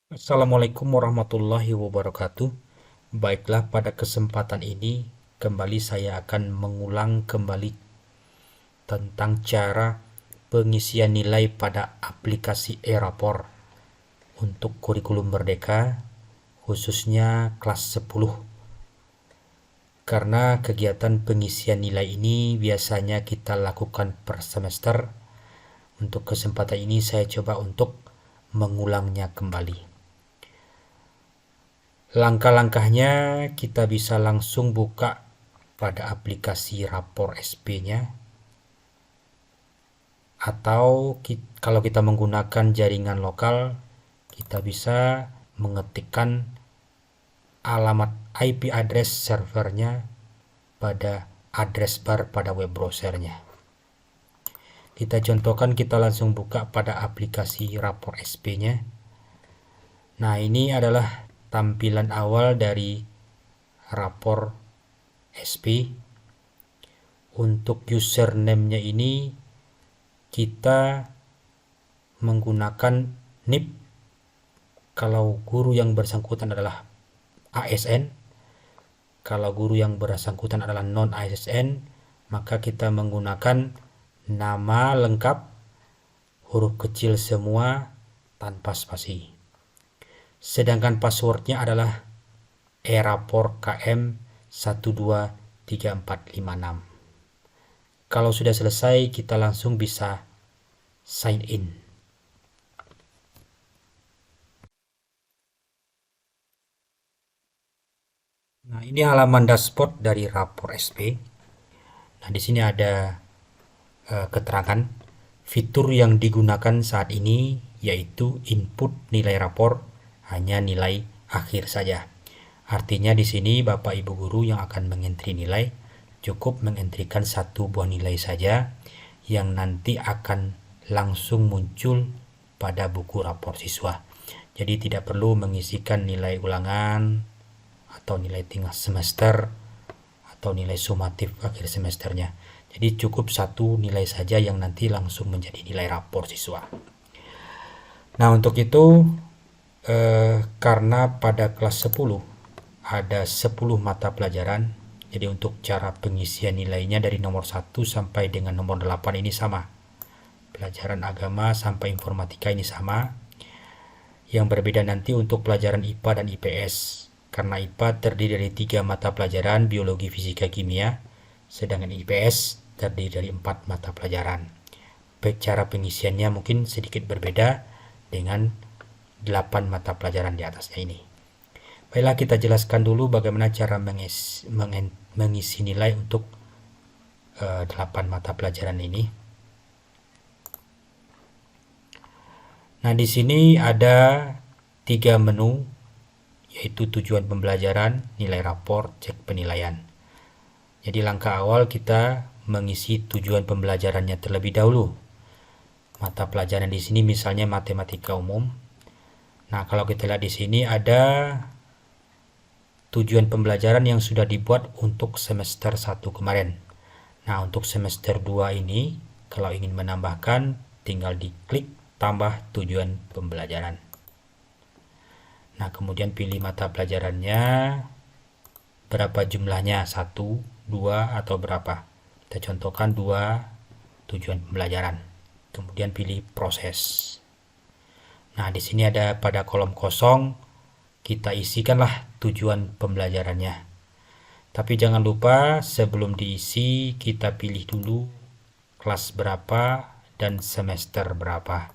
Assalamualaikum warahmatullahi wabarakatuh. Baiklah, pada kesempatan ini kembali saya akan mengulang kembali tentang cara pengisian nilai pada aplikasi e-rapor untuk kurikulum Merdeka, khususnya kelas 10. Karena kegiatan pengisian nilai ini biasanya kita lakukan per semester, untuk kesempatan ini saya coba untuk mengulangnya kembali. Langkah-langkahnya kita bisa langsung buka pada aplikasi rapor SP-nya, atau kalau kita menggunakan jaringan lokal, kita bisa mengetikkan alamat IP address servernya pada address bar pada web browsernya. Kita contohkan, kita langsung buka pada aplikasi rapor SP-nya. Nah, ini adalah tampilan awal dari rapor SP. Untuk username-nya ini kita menggunakan NIP kalau guru yang bersangkutan adalah ASN. Kalau guru yang bersangkutan adalah non ASN, maka kita menggunakan nama lengkap huruf kecil semua tanpa spasi. Sedangkan passwordnya adalah erapor KM 123456. Kalau sudah selesai, kita langsung bisa sign in. Nah, ini halaman dashboard dari rapor SP. Nah, di sini ada keterangan fitur yang digunakan saat ini, yaitu input nilai rapor hanya nilai akhir saja. Artinya di sini Bapak Ibu guru yang akan mengentri nilai cukup mengentrikan satu buah nilai saja yang nanti akan langsung muncul pada buku rapor siswa. Jadi tidak perlu mengisikan nilai ulangan atau nilai tengah semester atau nilai sumatif akhir semesternya. Jadi cukup satu nilai saja yang nanti langsung menjadi nilai rapor siswa. Nah, untuk itu karena pada kelas 10 ada 10 mata pelajaran, jadi untuk cara pengisian nilainya dari nomor 1 sampai dengan nomor 8 ini sama. Pelajaran agama sampai informatika ini sama. Yang berbeda nanti untuk pelajaran IPA dan IPS. Karena IPA terdiri dari 3 mata pelajaran, biologi, fisika, kimia, sedangkan IPS terdiri dari 4 mata pelajaran. Cara pengisiannya mungkin sedikit berbeda dengan 8 mata pelajaran di atasnya ini. Baiklah, kita jelaskan dulu bagaimana cara mengisi nilai untuk 8 mata pelajaran ini. Nah, di sini ada 3 menu, yaitu tujuan pembelajaran, nilai rapor, cek penilaian. Jadi langkah awal kita mengisi tujuan pembelajarannya terlebih dahulu. Mata pelajaran di sini misalnya matematika umum. Nah, kalau kita lihat di sini ada tujuan pembelajaran yang sudah dibuat untuk semester 1 kemarin. Nah, untuk semester 2 ini kalau ingin menambahkan tinggal diklik tambah tujuan pembelajaran. Nah, kemudian pilih mata pelajarannya, berapa jumlahnya, 1, 2, atau berapa. Kita contohkan 2 tujuan pembelajaran. Kemudian pilih proses. Nah, di sini ada pada kolom kosong, kita isikanlah tujuan pembelajarannya. Tapi jangan lupa sebelum diisi kita pilih dulu kelas berapa dan semester berapa.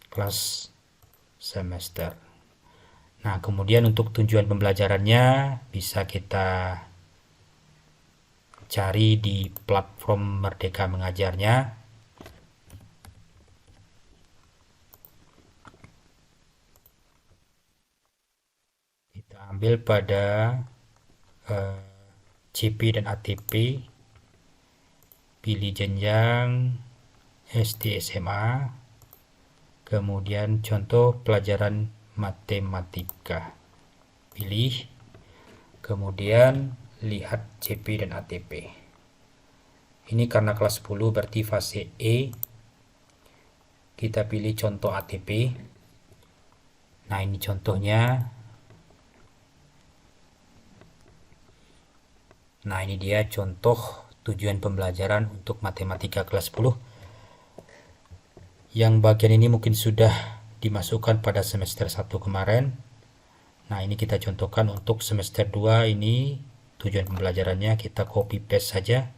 Kelas semester. Nah, kemudian untuk tujuan pembelajarannya bisa kita cari di platform Merdeka Mengajarnya. Kita ambil pada CP dan ATP, pilih jenjang SD SMA, kemudian contoh pelajaran matematika, pilih, kemudian lihat CP dan ATP. Ini karena kelas 10 berarti fase E, Kita pilih contoh ATP. Nah, ini contohnya. Nah, ini dia contoh tujuan pembelajaran untuk matematika kelas 10. Yang bagian ini mungkin sudah dimasukkan pada semester 1 kemarin. Nah, ini kita contohkan untuk semester 2 ini tujuan pembelajarannya kita copy paste saja.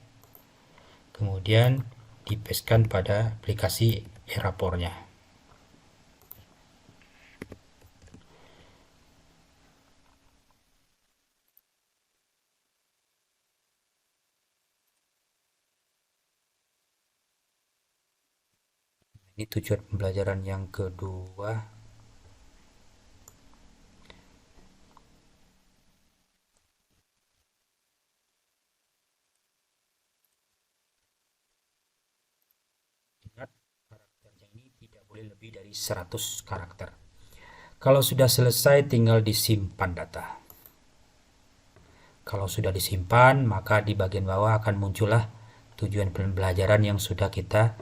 Kemudian dipastekan pada aplikasi e-raportnya. Ini tujuan pembelajaran yang kedua. Ingat, karakternya ini tidak boleh lebih dari 100 karakter. Kalau sudah selesai, tinggal disimpan data. Kalau sudah disimpan, maka di bagian bawah akan muncullah tujuan pembelajaran yang sudah kita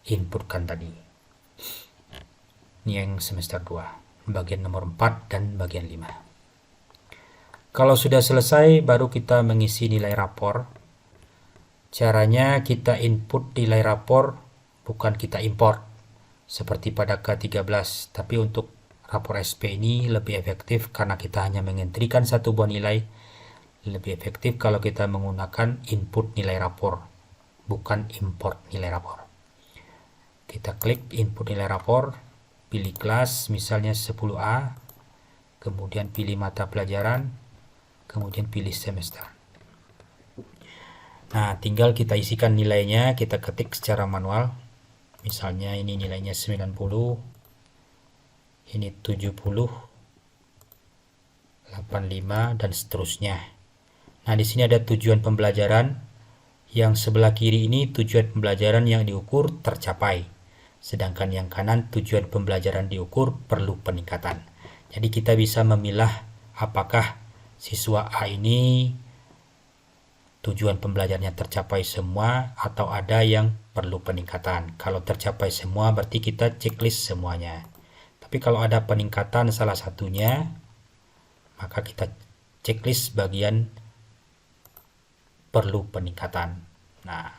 inputkan tadi. Ini yang semester 2, bagian nomor 4 dan bagian 5. Kalau sudah selesai, baru kita mengisi nilai rapor. Caranya kita input nilai rapor, bukan kita import seperti pada K13, tapi untuk rapor SP ini lebih efektif karena kita hanya mengentrikan satu buah nilai. Lebih efektif kalau kita menggunakan input nilai rapor, bukan import nilai rapor. Kita klik input nilai rapor, pilih kelas misalnya 10A, kemudian pilih mata pelajaran, kemudian pilih semester. Nah, tinggal kita isikan nilainya, kita ketik secara manual. Misalnya ini nilainya 90, ini 70, 85 dan seterusnya. Nah, di sini ada tujuan pembelajaran. Yang sebelah kiri ini tujuan pembelajaran yang diukur tercapai. Sedangkan yang kanan tujuan pembelajaran diukur perlu peningkatan. Jadi kita bisa memilah apakah siswa A ini tujuan pembelajarannya tercapai semua atau ada yang perlu peningkatan. Kalau tercapai semua berarti kita checklist semuanya. Tapi kalau ada peningkatan salah satunya, maka kita checklist bagian perlu peningkatan. Nah,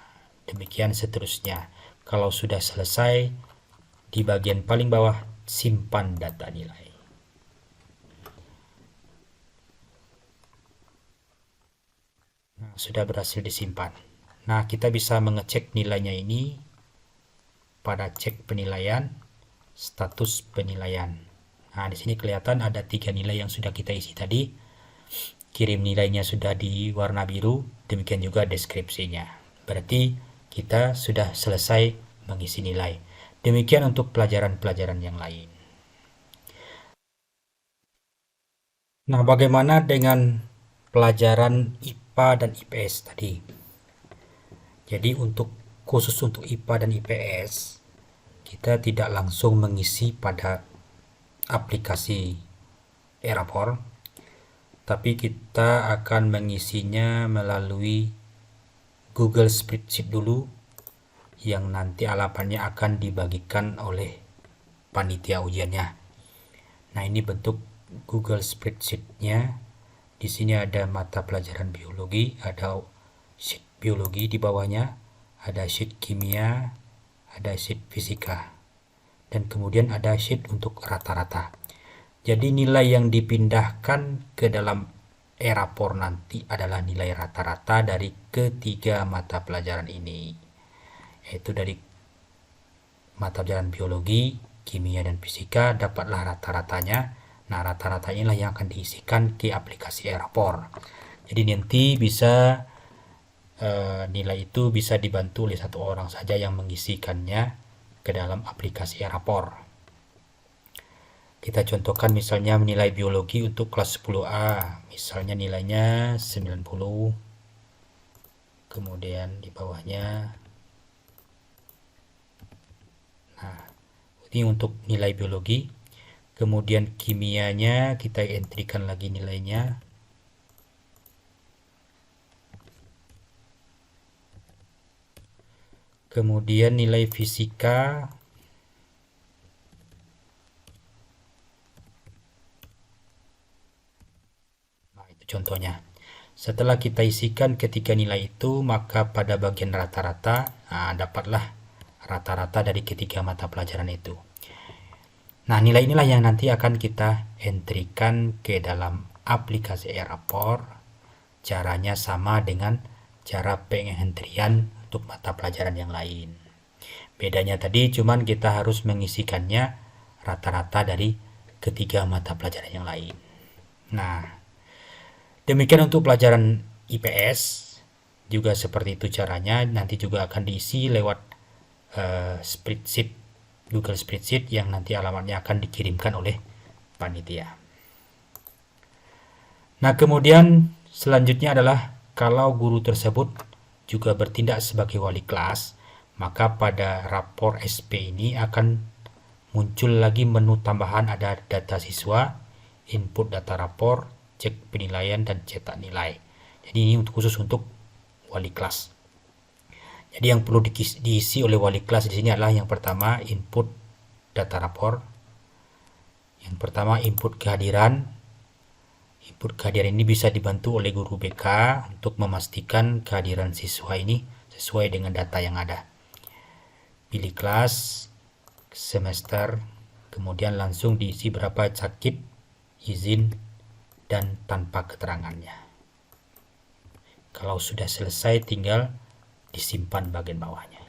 demikian seterusnya. Kalau sudah selesai, di bagian paling bawah simpan data nilai. Nah, sudah berhasil disimpan. Nah, kita bisa mengecek nilainya ini pada cek penilaian, status penilaian. Nah, di sini kelihatan ada 3 nilai yang sudah kita isi tadi. Kirim nilainya sudah di warna biru, demikian juga deskripsinya. Berarti kita sudah selesai mengisi nilai. Demikian untuk pelajaran-pelajaran yang lain. Nah, bagaimana dengan pelajaran IPA dan IPS tadi? Jadi khusus untuk IPA dan IPS, kita tidak langsung mengisi pada aplikasi e-rapor, tapi kita akan mengisinya melalui Google Spreadsheet dulu, yang nanti alamatnya akan dibagikan oleh panitia ujiannya. Nah, ini bentuk Google Spreadsheet-nya. Di sini ada mata pelajaran biologi, ada sheet biologi di bawahnya, ada sheet kimia, ada sheet fisika, dan kemudian ada sheet untuk rata-rata. Jadi nilai yang dipindahkan ke dalam e-rapor nanti adalah nilai rata-rata dari ketiga mata pelajaran ini, yaitu dari mata pelajaran biologi, kimia, dan fisika dapatlah rata-ratanya. Nah, rata-rata inilah yang akan diisikan ke aplikasi e-rapor. Jadi nanti bisa nilai itu bisa dibantu oleh satu orang saja yang mengisikannya ke dalam aplikasi e-rapor. Kita contohkan misalnya nilai biologi untuk kelas 10A. Misalnya nilainya 90. Kemudian di bawahnya. Nah, ini untuk nilai biologi. Kemudian kimianya kita entrikan lagi nilainya. Kemudian nilai fisika, Itu contohnya. Setelah kita isikan ketiga nilai itu, maka pada bagian rata-rata, dapatlah rata-rata dari ketiga mata pelajaran itu. Nah, nilai inilah yang nanti akan kita entrykan ke dalam aplikasi e-rapor. Caranya sama dengan cara pengentrian untuk mata pelajaran yang lain. Bedanya tadi cuman kita harus mengisikannya rata-rata dari ketiga mata pelajaran yang lain. Nah, demikian untuk pelajaran IPS, juga seperti itu caranya, nanti juga akan diisi lewat spreadsheet, Google Spreadsheet yang nanti alamatnya akan dikirimkan oleh panitia. Nah, kemudian selanjutnya adalah kalau guru tersebut juga bertindak sebagai wali kelas, maka pada rapor SP ini akan muncul lagi menu tambahan, ada data siswa, input data rapor, cek penilaian, dan cetak nilai. Jadi ini khusus untuk wali kelas. Jadi yang perlu diisi oleh wali kelas di sini adalah yang pertama input data rapor, yang pertama input kehadiran. Input kehadiran ini bisa dibantu oleh guru BK untuk memastikan kehadiran siswa ini sesuai dengan data yang ada. Pilih kelas, semester, kemudian langsung diisi berapa sakit, izin, dan tanpa keterangannya. Kalau sudah selesai tinggal disimpan bagian bawahnya.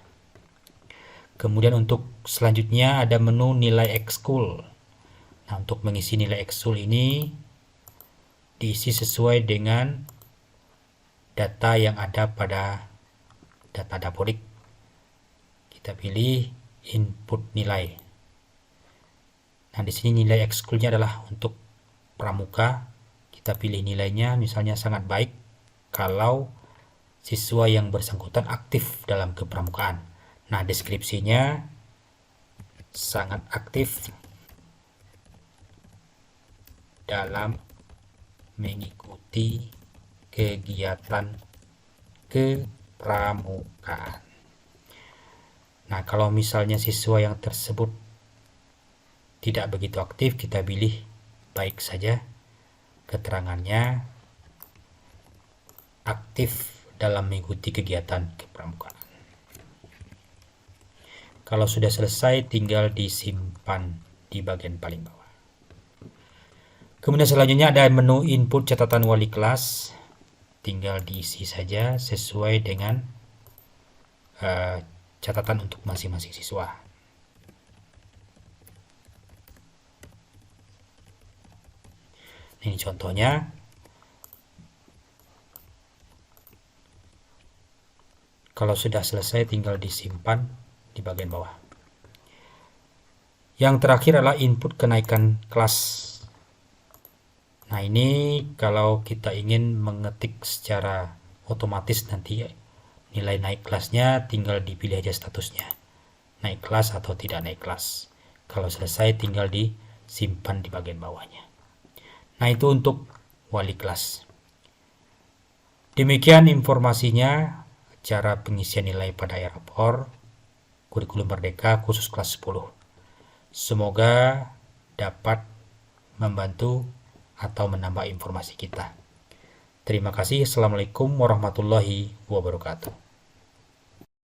Kemudian untuk selanjutnya ada menu nilai ekskul. Nah, untuk mengisi nilai ekskul ini diisi sesuai dengan data yang ada pada data dapodik. Kita pilih input nilai. Nah, di sini nilai ekskulnya adalah untuk pramuka. Kita pilih nilainya, misalnya sangat baik kalau siswa yang bersangkutan aktif dalam kepramukaan. Nah, deskripsinya sangat aktif dalam mengikuti kegiatan kepramukaan. Nah, kalau misalnya siswa yang tersebut tidak begitu aktif, kita pilih baik saja, keterangannya aktif dalam mengikuti kegiatan kepramukaan. Kalau sudah selesai, tinggal disimpan di bagian paling bawah. Kemudian selanjutnya ada menu input catatan wali kelas. Tinggal diisi saja sesuai dengan catatan untuk masing-masing siswa. Ini contohnya. Kalau sudah selesai tinggal disimpan di bagian bawah. Yang terakhir adalah input kenaikan kelas. Nah, ini kalau kita ingin mengetik secara otomatis nanti nilai naik kelasnya, tinggal dipilih aja statusnya, naik kelas atau tidak naik kelas. Kalau selesai tinggal disimpan di bagian bawahnya. Nah, itu untuk wali kelas. Demikian informasinya, cara pengisian nilai pada e-rapor kurikulum Merdeka khusus kelas 10. Semoga dapat membantu atau menambah informasi kita. Terima kasih. Assalamualaikum warahmatullahi wabarakatuh.